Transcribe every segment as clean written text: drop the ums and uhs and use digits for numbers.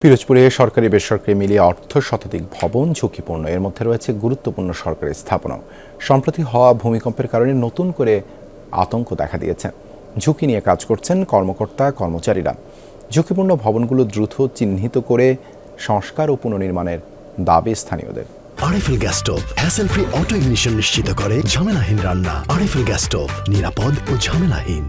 পিরোজপুরে সরকারি বেসরকারি মিলিয়ে অর্ধ শতাধিক ভবন ঝুঁকিপূর্ণ। এর মধ্যে রয়েছে গুরুত্বপূর্ণ সরকারি স্থাপনা। সম্প্রতি হওয়া ভূমিকম্পের কারণে নতুন করে আতঙ্ক দেখা দিয়েছে। ঝুঁকি নিয়ে কাজ করছেন কর্মকর্তা কর্মচারীরা। ঝুঁকিপূর্ণ ভবনগুলো দ্রুত চিহ্নিত করে সংস্কার ও পুনর্নির্মাণের দাবি স্থানীয়দের। RFL gas stove hassle free auto ignition নিশ্চিত করে ঝামেলাহীন রান্না। আরএফএল গ্যাস স্টোভ নিরাপদ ও ঝামেলাহীন।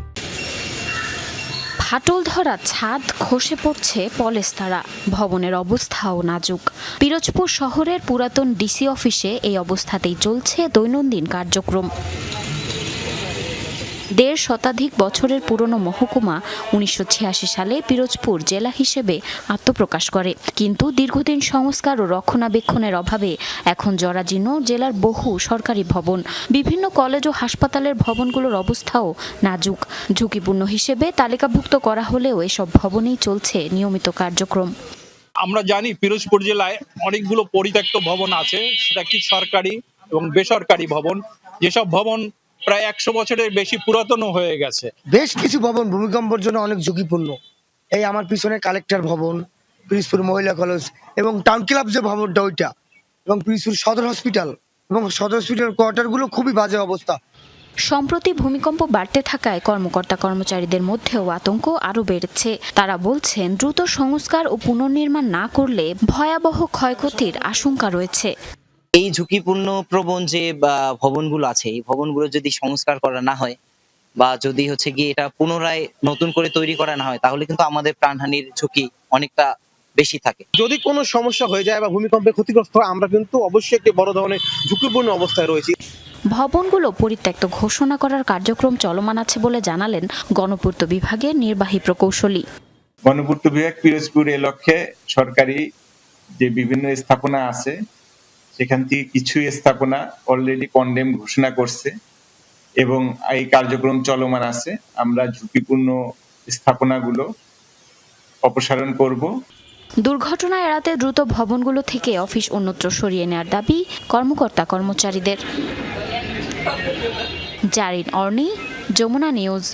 ফাটল ধরা ছাদ, খসে পড়ছে পলেস্তারা, ভবনের অবস্থাও নাজুক। পিরোজপুর শহরের পুরাতন ডিসি অফিসে এই অবস্থাতেই চলছে দৈনন্দিন কার্যক্রম। ১.৫ শতাধিক বছরের পুরনো মহকুমা ১৯৮৬ সালে পিরোজপুর জেলা হিসেবে আত্মপ্রকাশ করে, কিন্তু দীর্ঘদিন সংস্কার ও রক্ষণাবেক্ষণের অভাবে এখন জরাজীর্ণ জেলার বহু সরকারি ভবন। বিভিন্ন কলেজ ও হাসপাতালের ভবনগুলোর অবস্থাও নাজুক। ঝুঁকিপূর্ণ হিসেবে তালিকাভুক্ত করা হলেও এসব ভবনেই চলছে নিয়মিত কার্যক্রম। আমরা জানি পিরোজপুর জেলায় অনেকগুলো পরিত্যক্ত ভবন আছে, সেটা কি সরকারি এবং বেসরকারি ভবন। যেসব ভবন প্রায় ১০০ বছরের বেশি পুরাতন হয়ে গেছে। বেশ কিছু ভবন ভূমিকম্পের জন্য অনেক ঝুঁকিপূর্ণ। এই আমার পিছনে কালেক্টর ভবন, পিরোজপুর মহিলা কলেজ এবং টাউন ক্লাব যে ভবনটা ওইটা, এবং পিরোজপুর সদর হসপিটাল এবং সদর হসপিটাল কোয়ার্টারগুলো খুবই বাজে অবস্থা। সম্প্রতি ভূমিকম্প বাড়তে থাকায় কর্মকর্তা কর্মচারীদের মধ্যেও আতঙ্ক আরও বেড়েছে। তারা বলছেন, দ্রুত সংস্কার ও পুনর্নির্মাণ না করলে ভয়াবহ ক্ষয়ক্ষতির আশঙ্কা রয়েছে। এই ঝুঁকিপূর্ণ প্রবণ যে ভবনগুলো আছে, এই ভবনগুলো যদি সংস্কার করা না হয় বা যদি গিয়ে এটা পুনরায় নতুন করে তৈরি করা না হয়, তাহলে কিন্তু আমাদের প্রাণহানির ঝুঁকি অনেকটা বেশি থাকে। যদি কোনো সমস্যা হয়ে যায় বা ভূমিকম্পে ক্ষতিগ্রস্ত হয়, আমরা কিন্তু অবশ্যই একটি বড় ধরনের ঝুঁকিপূর্ণ অবস্থায় রয়েছি। ভবনগুলো পরিত্যক্ত ঘোষণা করার কার্যক্রম চলমান আছে বলে জানালেন গণপূর্ত বিভাগের নির্বাহী প্রকৌশলী। গণপূর্ত বিভাগ পিরোজপুর এ লক্ষ্যে সরকারি যে বিভিন্ন স্থাপনা আছে সেখান থেকে কিছু স্থাপনা অলরেডি কন্ডেম ঘোষণা করছে এবং এই কার্যক্রম চলমান আছে। আমরা ঝুঁকিপূর্ণ স্থাপনাগুলো অপসারণ করব। দুর্ঘটনা এড়াতে দ্রুত ভবনগুলো থেকে অফিস অন্যত্র সরিয়ে নেওয়ার দাবি কর্মকর্তা কর্মচারীদের। জারিন অর্নি, যমুনা নিউজ।